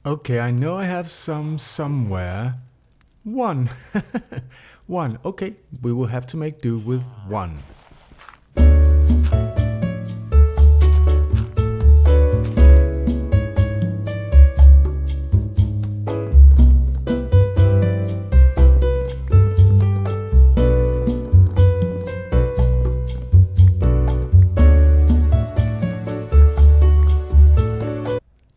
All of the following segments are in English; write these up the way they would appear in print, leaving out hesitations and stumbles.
Okay, I know I have some somewhere. One. One. Okay, we will have to make do with one.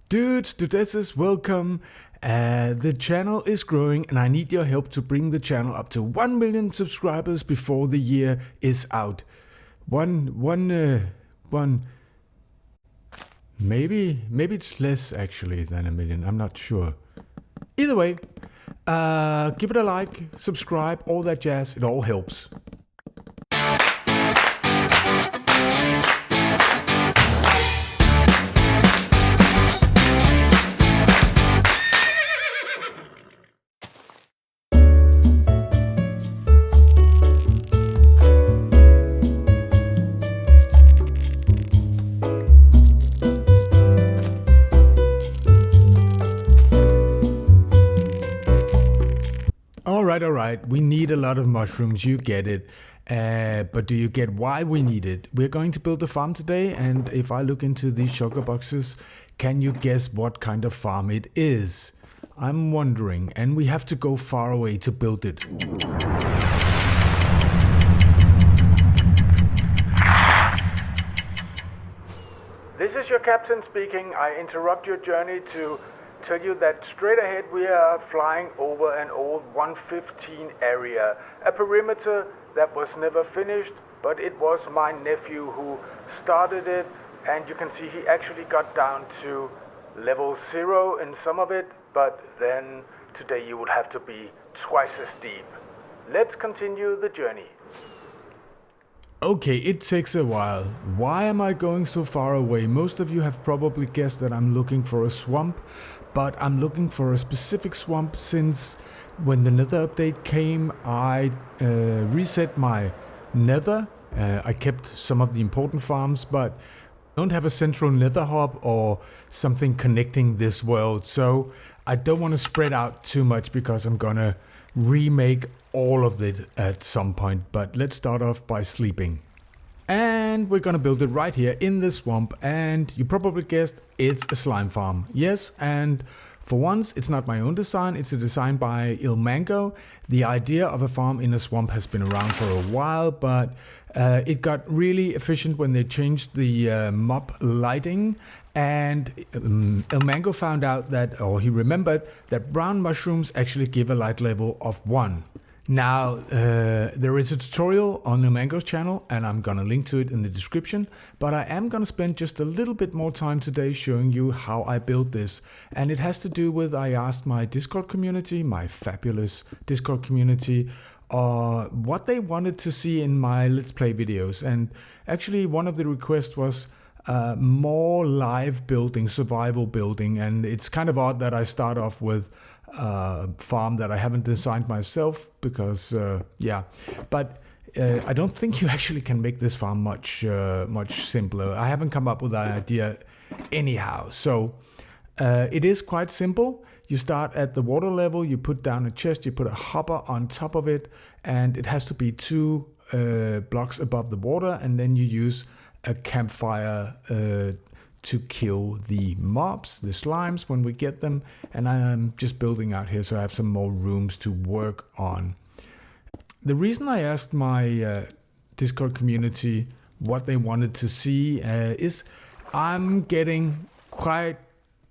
Dudes, to this is welcome. The channel is growing and I need your help to bring the channel up to 1 million subscribers before the year is out. Maybe it's less actually than 1 million, I'm not sure. Either way, give it a like, subscribe, all that jazz, it all helps. Alright, we need a lot of mushrooms, you get it. But do you get why we need it? We're going to build a farm today, and if I look into these sugar boxes, can you guess what kind of farm it is? I'm wondering, and we have to go far away to build it. This is your captain speaking. I interrupt your journey to tell you that straight ahead we are flying over an old 115 area, a perimeter that was never finished, but it was my nephew who started it, and you can see he actually got down to level 0 in some of it, but then today you would have to be twice as deep. Let's continue the journey. Okay, it takes a while. Why am I going so far away? Most of you have probably guessed that I'm looking for a swamp, but I'm looking for a specific swamp since when the Nether update came, I reset my Nether. I kept some of the important farms, but I don't have a central Nether hub or something connecting this world, so I don't want to spread out too much because I'm gonna remake all of it at some point, but let's start off by sleeping. And we're gonna build it right here in the swamp, and you probably guessed it's a slime farm. Yes, and for once it's not my own design, it's a design by Ilmango. The idea of a farm in a swamp has been around for a while, but it got really efficient when they changed the mob lighting, and Ilmango found out that, or he remembered that brown mushrooms actually give a light level of 1. Now, there is a tutorial on Ilmango's channel, and I'm gonna link to it in the description, but I am gonna spend just a little bit more time today showing you how I built this. And it has to do with, I asked my Discord community, my fabulous Discord community, what they wanted to see in my Let's Play videos. And actually one of the requests was more live building, survival building, and it's kind of odd that I start off with farm that I haven't designed myself because but I don't think you actually can make this farm much simpler. I haven't come up with that idea anyhow, so it is quite simple. You start at the water level, you put down a chest, you put a hopper on top of it, and it has to be 2 blocks above the water, and then you use a campfire to kill the mobs, the slimes, when we get them. And I'm just building out here so I have some more rooms to work on. The reason I asked my Discord community what they wanted to see is I'm getting quite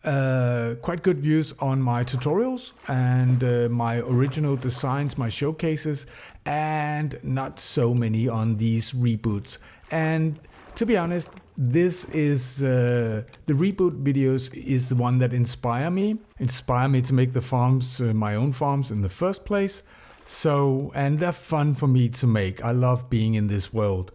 good views on my tutorials and my original designs, my showcases, and not so many on these reboots. And to be honest, this is the reboot videos is the one that inspire me to make the farms, my own farms in the first place. So, and they're fun for me to make. I love being in this world.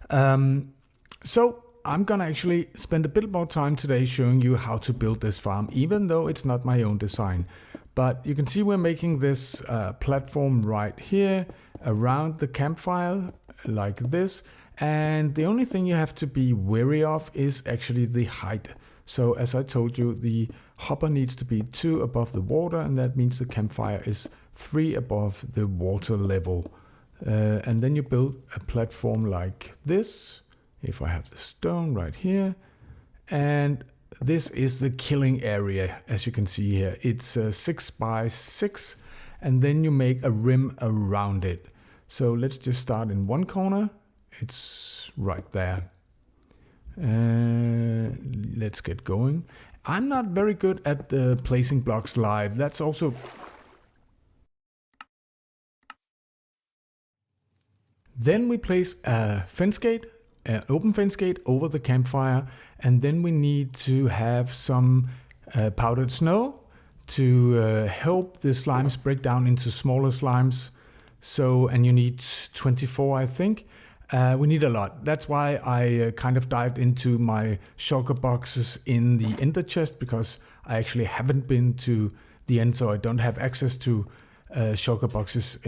So I'm gonna actually spend a bit more time today showing you how to build this farm, even though it's not my own design. But you can see we're making this platform right here around the campfire like this. And the only thing you have to be wary of is actually the height. So as I told you, the hopper needs to be 2 above the water, and that means the campfire is 3 above the water level. And then you build a platform like this. If I have the stone right here, and this is the killing area, as you can see here. It's 6 by 6, and then you make a rim around it. So let's just start in one corner. It's right there. Let's get going. I'm not very good at placing blocks live. That's also... Then we place a fence gate, an open fence gate over the campfire, and then we need to have some powdered snow to help the slimes break down into smaller slimes. So, and you need 24, I think. We need a lot. That's why I kind of dived into my shulker boxes in the ender chest, because I actually haven't been to the end, so I don't have access to shulker boxes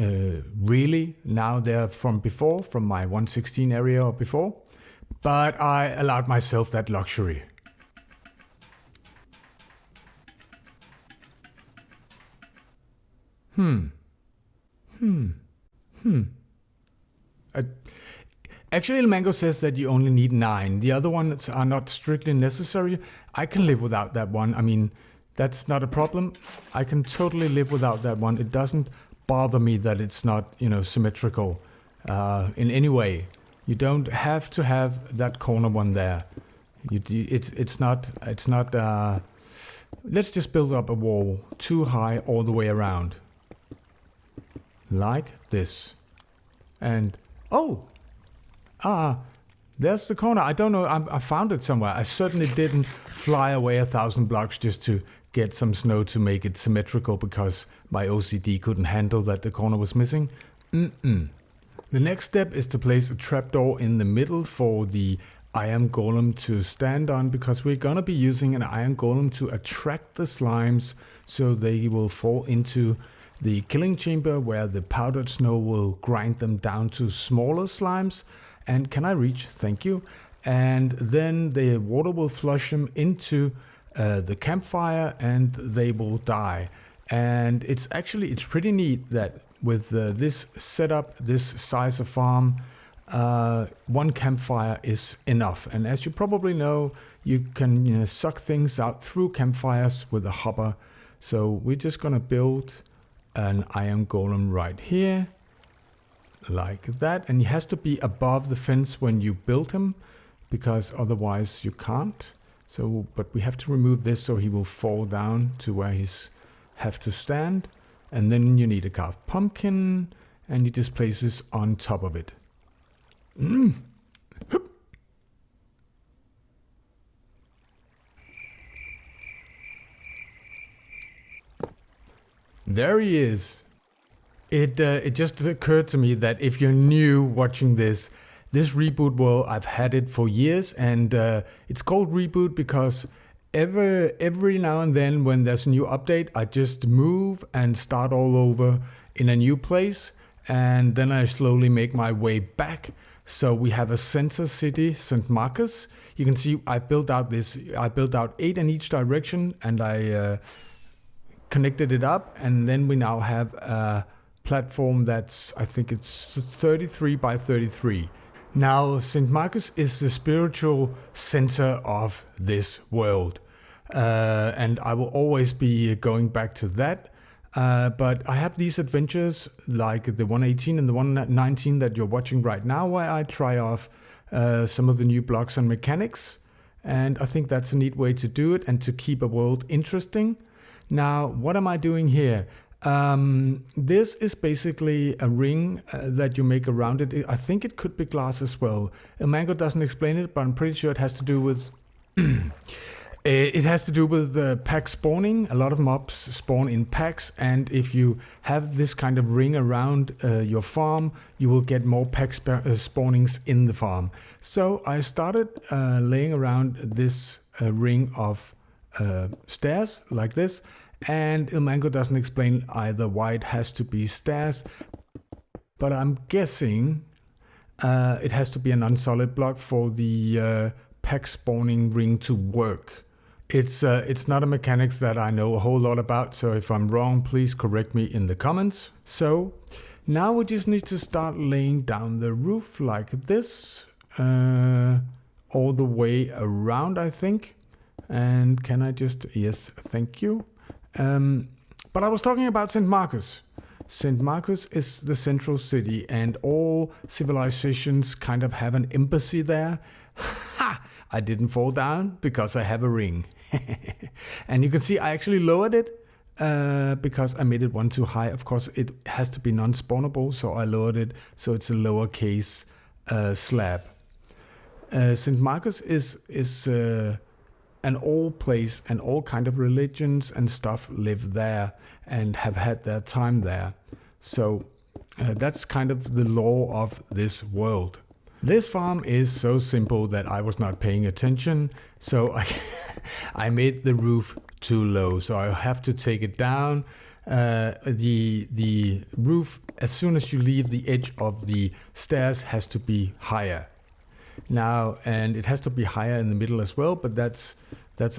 really. Now they're from before, from my 116 area or before, but I allowed myself that luxury. Actually, El Mango says that you only need 9. The other ones are not strictly necessary. I can live without that one. I mean, that's not a problem. I can totally live without that one. It doesn't bother me that it's not, you know, symmetrical in any way. You don't have to have that corner one there. It's not. Let's just build up a wall 2 high all the way around, like this. And there's the corner. I don't know. I found it somewhere. I certainly didn't fly away 1,000 blocks just to get some snow to make it symmetrical, because my OCD couldn't handle that the corner was missing. The next step is to place a trapdoor in the middle for the iron golem to stand on, because we're gonna be using an iron golem to attract the slimes so they will fall into the killing chamber, where the powdered snow will grind them down to smaller slimes. And can I reach? Thank you. And then the water will flush them into the campfire, and they will die. And it's pretty neat that with this setup, this size of farm, 1 campfire is enough. And as you probably know, you can suck things out through campfires with a hopper. So we're just gonna build an iron golem right here, like that. And he has to be above the fence when you build him, because otherwise you can't. So, but we have to remove this so he will fall down to where he's have to stand. And then you need a carved pumpkin, and you just place this on top of it. There he is. It just occurred to me that if you're new watching this reboot, well, I've had it for years, and it's called reboot because every now and then when there's a new update, I just move and start all over in a new place, and then I slowly make my way back. So we have a center city, St. Marcus. You can see I built out 8 in each direction, and I connected it up, and then we now have a platform that's, I think it's 33 by 33. Now, St. Marcus is the spiritual center of this world, and I will always be going back to that. But I have these adventures like the 118 and the 119 that you're watching right now, where I try off some of the new blocks and mechanics, and I think that's a neat way to do it and to keep a world interesting. Now, what am I doing here? This is basically a ring that you make around it. I think it could be glass as well. El Mango doesn't explain it, but I'm pretty sure it has to do with pack spawning. A lot of mobs spawn in packs, and if you have this kind of ring around your farm, you will get more pack spawnings in the farm. So I started laying around this ring of stairs like this, and El Mango doesn't explain either why it has to be stairs, but I'm guessing it has to be a non-solid block for the pack spawning ring to work. It's not a mechanics that I know a whole lot about, so if I'm wrong, please correct me in the comments. So now we just need to start laying down the roof like this, all the way around, I think. And can I just, yes, thank you. But I was talking about St. Marcus. St. Marcus is the central city, and all civilizations kind of have an embassy there. Ha! I didn't fall down because I have a ring. And you can see I actually lowered it because I made it one too high. Of course, it has to be non-spawnable, so I lowered it so it's a lowercase slab. St. Marcus is an old place, and all kind of religions and stuff live there and have had their time there. So that's kind of the law of this world. This farm is so simple that I was not paying attention, so I made the roof too low, so I have to take it down. The roof, as soon as you leave the edge of the stairs, has to be higher. Now, and it has to be higher in the middle as well, but that's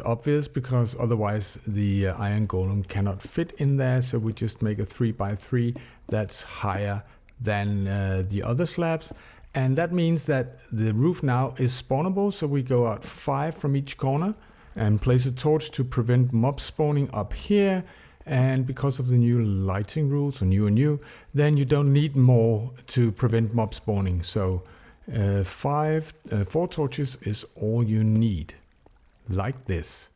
obvious because otherwise the iron golem cannot fit in there, so we just make a 3x3 that's higher than the other slabs. And that means that the roof now is spawnable, so we go out 5 from each corner and place a torch to prevent mob spawning up here. And because of the new lighting rules, or new, then you don't need more to prevent mob spawning. So 4 torches is all you need, like this.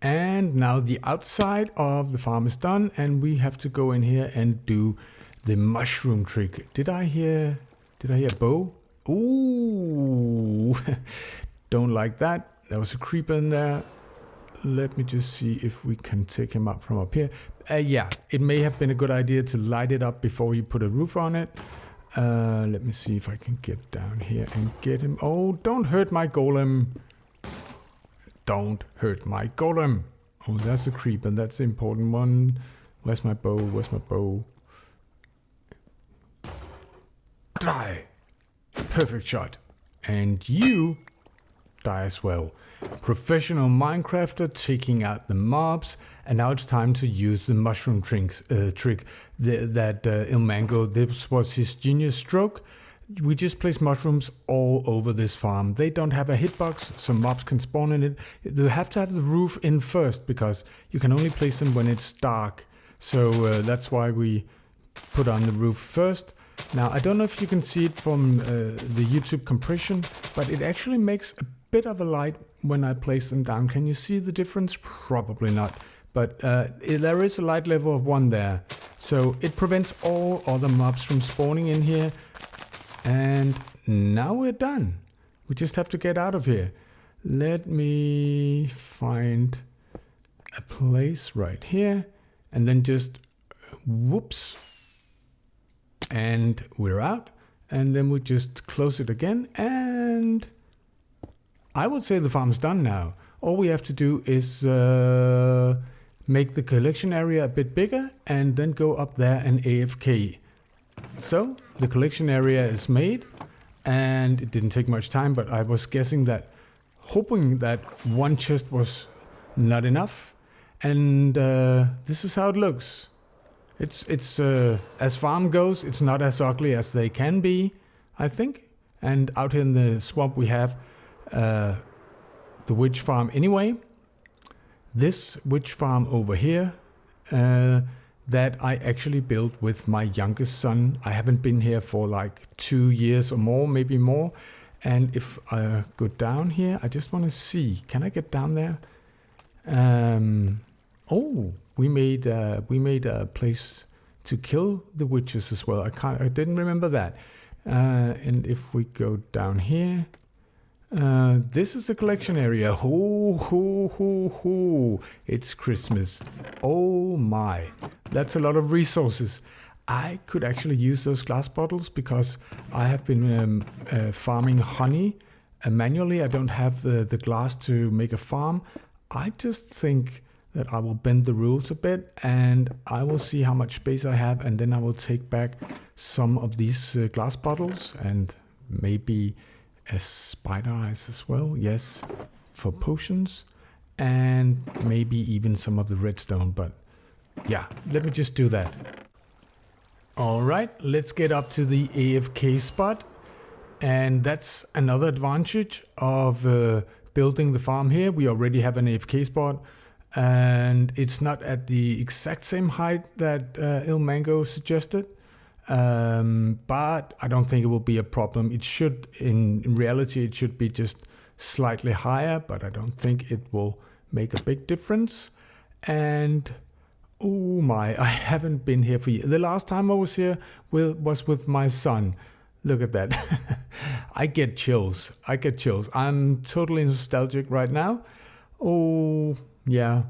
And now the outside of the farm is done, and we have to go in here and do the mushroom trick. Did I hear a bow? Ooh, don't like that. There was a creeper in there. Let me just see if we can take him up from up here. Yeah, it may have been a good idea to light it up before you put a roof on it. Let me see if I can get down here and get him. Oh, don't hurt my golem. Don't hurt my golem. Oh, that's a creeper. That's the important one. Where's my bow? Where's my bow? Die. Perfect shot. And you die as well. Professional Minecrafter taking out the mobs, and now it's time to use the mushroom trick that Ilmango, this was his genius stroke. We just place mushrooms all over this farm. They don't have a hitbox, so mobs can spawn in it. They have to have the roof in first because you can only place them when it's dark. So that's why we put on the roof first. Now, I don't know if you can see it from the YouTube compression, but it actually makes a bit of a light when I place them down. Can you see the difference? Probably not, but there is a light level of 1 there. So it prevents all other mobs from spawning in here. And now we're done. We just have to get out of here. Let me find a place right here, and then just whoops. And we're out, and then we just close it again, and I would say the farm's done now. All we have to do is make the collection area a bit bigger and then go up there and AFK. So the collection area is made, and it didn't take much time, but I was guessing that, hoping that 1 chest was not enough, and this is how it looks. It's as farm goes, it's not as ugly as they can be, I think. And out here in the swamp we have the witch farm anyway. This witch farm over here that I actually built with my youngest son. I haven't been here for like 2 years or more, maybe more. And if I go down here, I just want to see, can I get down there? Oh, we made a place to kill the witches as well. I didn't remember that. And if we go down here, this is the collection area. Ho ho ho ho! It's Christmas. Oh my, that's a lot of resources. I could actually use those glass bottles because I have been farming honey manually. I don't have the glass to make a farm. I just think that I will bend the rules a bit, and I will see how much space I have, and then I will take back some of these glass bottles and maybe a spider eyes as well. Yes, for potions. and maybe even some of the redstone, but yeah, let me just do that. All right, let's get up to the AFK spot. And that's another advantage of building the farm here. We already have an AFK spot, and it's not at the exact same height that Il Mango suggested. But I don't think it will be a problem. It should, in reality, it should be just slightly higher, but I don't think it will make a big difference. And oh my, I haven't been here for years. The last time I was here was with my son. Look at that. I get chills. I'm totally nostalgic right now. Oh, yeah.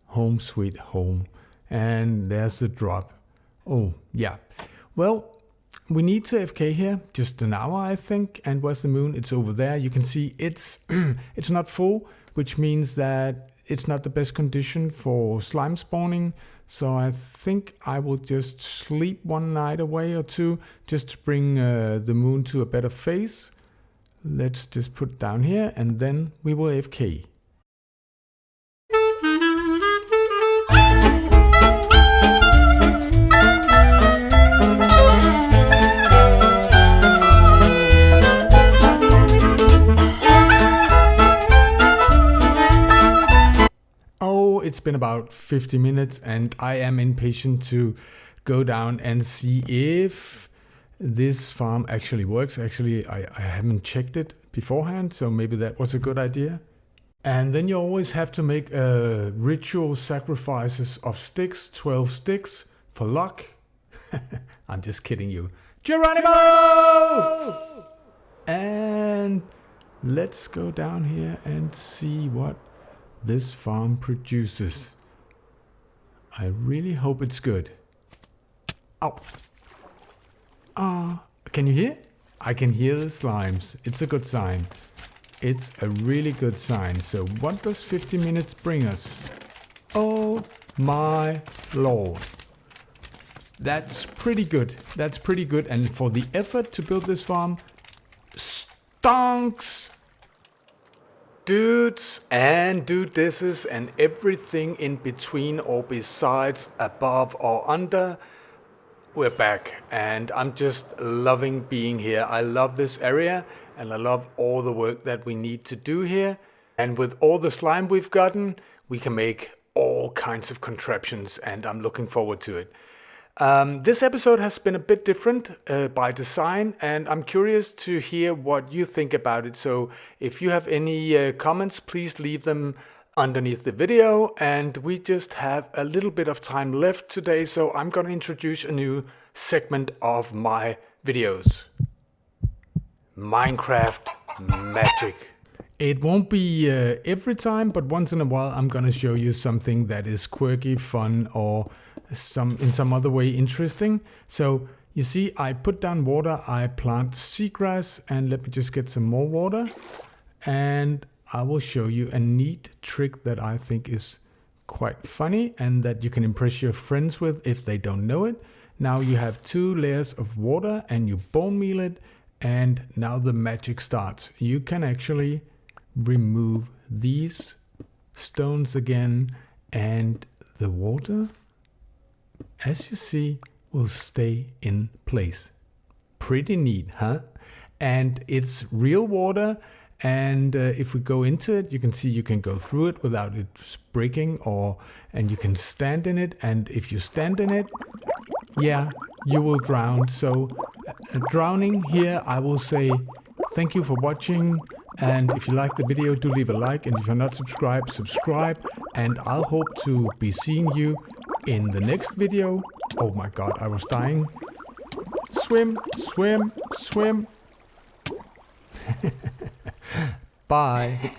Home sweet home. And there's the drop. Oh, yeah. Well, we need to AFK here. Just an hour, I think. And where's the moon? It's over there. You can see it's not full, which means that it's not the best condition for slime spawning. So I think I will just sleep one night away or two, just to bring the moon to a better phase. Let's just put it down here, and then we will AFK. It's been about 50 minutes and I am impatient to go down and see if this farm actually works. Actually, I haven't checked it beforehand, so maybe that was a good idea. And then you always have to make ritual sacrifices of sticks, 12 sticks for luck. I'm just kidding you. Geronimo! And let's go down here and see what this farm produces. I really hope it's good. Ow. Can you hear? I can hear the slimes. It's a good sign. It's a really good sign. So what does 50 minutes bring us? Oh my lord. That's pretty good. That's pretty good. And for the effort to build this farm, stonks! Dudes and dudesses and everything in between or besides, above or under, we're back and I'm just loving being here. I love this area and I love all the work that we need to do here. And with all the slime we've gotten, we can make all kinds of contraptions and I'm looking forward to it. This episode has been a bit different by design, and I'm curious to hear what you think about it. So if you have any comments, please leave them underneath the video. And we just have a little bit of time left today, so I'm going to introduce a new segment of my videos. Minecraft magic. It won't be every time, but once in a while I'm going to show you something that is quirky, fun, or in some other way interesting. So you see, I put down water, I plant seagrass, and let me just get some more water. And I will show you a neat trick that I think is quite funny and that you can impress your friends with if they don't know it. Now you have 2 layers of water and you bone meal it, and now the magic starts. You can actually remove these stones again, and the water, as you see, will stay in place. Pretty neat, huh? And it's real water, and if we go into it, you can see you can go through it without it breaking, and you can stand in it, and if you stand in it, yeah, you will drown. So drowning here, I will say thank you for watching. And if you like the video, do leave a like, and if you're not subscribed, subscribe, and I'll hope to be seeing you in the next video. Oh my god, I was dying. Swim, swim, swim. Bye.